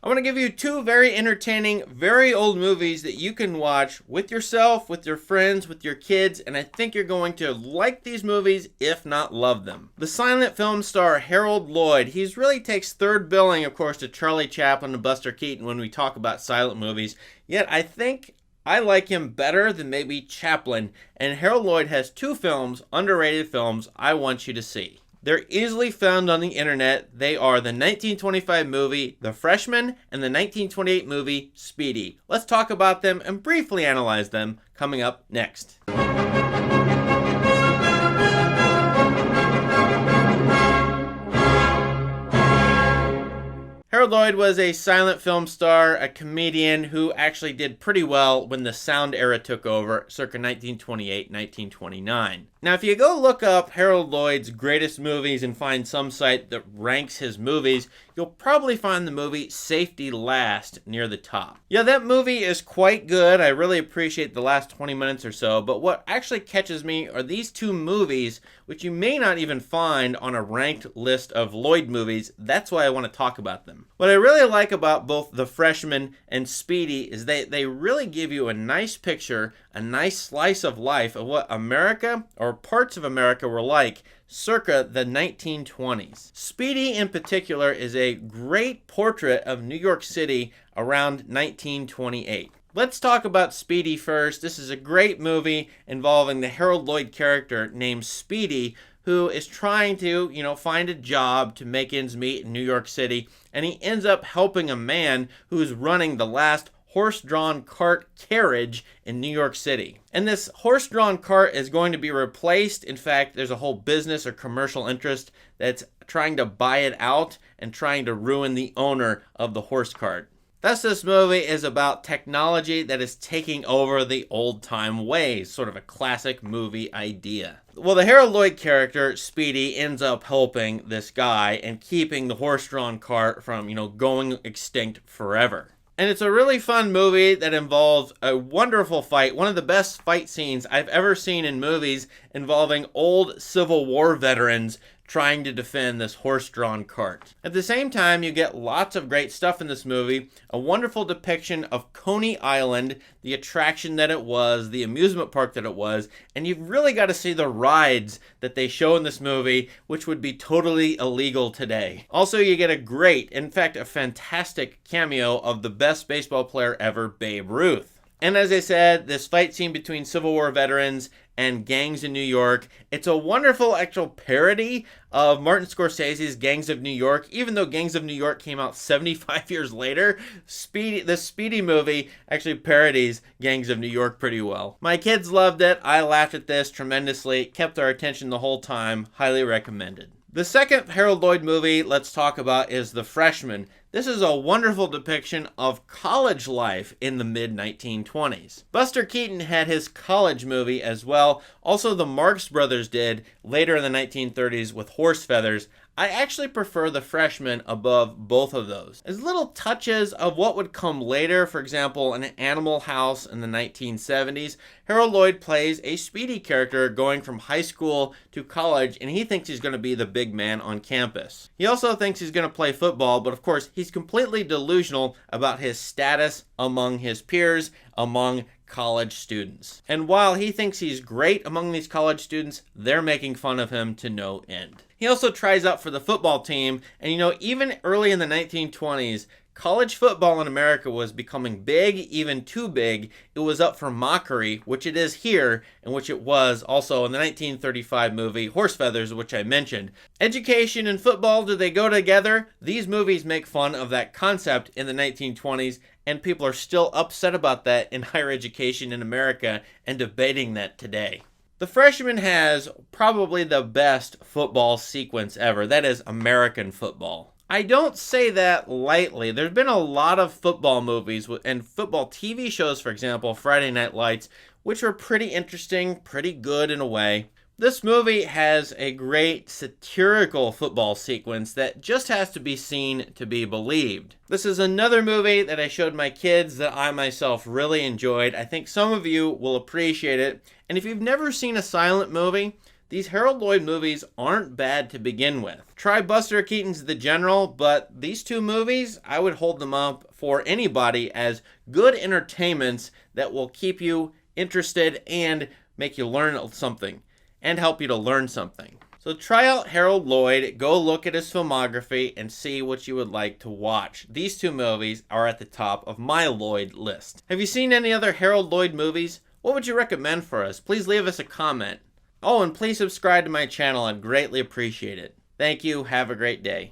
I want to give you two very entertaining, very old movies that you can watch with yourself, with your friends, with your kids, and I think you're going to like these movies, if not love them. The silent film star Harold Lloyd, he really takes third billing, of course, to Charlie Chaplin and Buster Keaton when we talk about silent movies, yet I think I like him better than maybe Chaplin, and Harold Lloyd has two films, underrated films, I want you to see. They're easily found on the internet. They are the 1925 movie The Freshman and the 1928 movie Speedy. Let's talk about them and briefly analyze them coming up next. Harold Lloyd was a silent film star, a comedian who actually did pretty well when the sound era took over, circa 1928-1929. Now, if you go look up Harold Lloyd's greatest movies and find some site that ranks his movies, you'll probably find the movie Safety Last near the top. Yeah, that movie is quite good. I really appreciate the last 20 minutes or so, but what actually catches me are these two movies, which you may not even find on a ranked list of Lloyd movies. That's why I want to talk about them. What I really like about both The Freshman and Speedy is they really give you a nice picture, a nice slice of life of what America, or parts of America, were like circa the 1920s. Speedy in particular is a great portrait of New York City around 1928. Let's talk about Speedy first. This is a great movie involving the Harold Lloyd character named Speedy, who is trying to, find a job to make ends meet in New York City, and he ends up helping a man who's running the last horse-drawn cart carriage in New York City. And this horse-drawn cart is going to be replaced. In fact, there's a whole business or commercial interest that's trying to buy it out and trying to ruin the owner of the horse cart. Thus, this movie is about technology that is taking over the old-time ways, sort of a classic movie idea. Well, the Harold Lloyd character, Speedy, ends up helping this guy and keeping the horse-drawn cart from, going extinct forever. And it's a really fun movie that involves a wonderful fight, one of the best fight scenes I've ever seen in movies involving old Civil War veterans trying to defend this horse-drawn cart. At the same time, you get lots of great stuff in this movie, a wonderful depiction of Coney Island, the attraction that it was, the amusement park that it was, and you've really got to see the rides that they show in this movie, which would be totally illegal today. Also, you get a great, in fact, a fantastic cameo of the best baseball player ever, Babe Ruth. And as I said, this fight scene between Civil War veterans and gangs in New York, it's a wonderful actual parody of Martin Scorsese's Gangs of New York. Even though Gangs of New York came out 75 years later, the Speedy movie actually parodies Gangs of New York pretty well. My kids loved it. I laughed at this tremendously. It kept our attention the whole time. Highly recommended. The second Harold Lloyd movie let's talk about is The Freshman. This is a wonderful depiction of college life in the mid-1920s. Buster Keaton had his college movie as well. Also, the Marx Brothers did later in the 1930s with Horse Feathers. I actually prefer The Freshman above both of those. As little touches of what would come later, for example, in Animal House in the 1970s, Harold Lloyd plays a Speedy character going from high school to college, and he thinks he's going to be the big man on campus. He also thinks he's going to play football, but of course, he's completely delusional about his status among his peers, among college students. And while he thinks he's great among these college students, they're making fun of him to no end. He also tries out for the football team, and even early in the 1920s, college football in America was becoming big, even too big. It was up for mockery, which it is here, and which it was also in the 1935 movie Horse Feathers, which I mentioned. Education and football, do they go together? These movies make fun of that concept in the 1920s, and people are still upset about that in higher education in America and debating that today. The Freshman has probably the best football sequence ever. That is American football. I don't say that lightly. There's been a lot of football movies and football TV shows, for example, Friday Night Lights, which were pretty interesting, pretty good in a way. This movie has a great satirical football sequence that just has to be seen to be believed. This is another movie that I showed my kids that I myself really enjoyed. I think some of you will appreciate it. And if you've never seen a silent movie, these Harold Lloyd movies aren't bad to begin with. Try Buster Keaton's The General, but these two movies, I would hold them up for anybody as good entertainments that will keep you interested and make you learn something and help you to learn something. So try out Harold Lloyd, go look at his filmography, and see what you would like to watch. These two movies are at the top of my Lloyd list. Have you seen any other Harold Lloyd movies? What would you recommend for us? Please leave us a comment. Oh, and please subscribe to my channel. I'd greatly appreciate it. Thank you. Have a great day.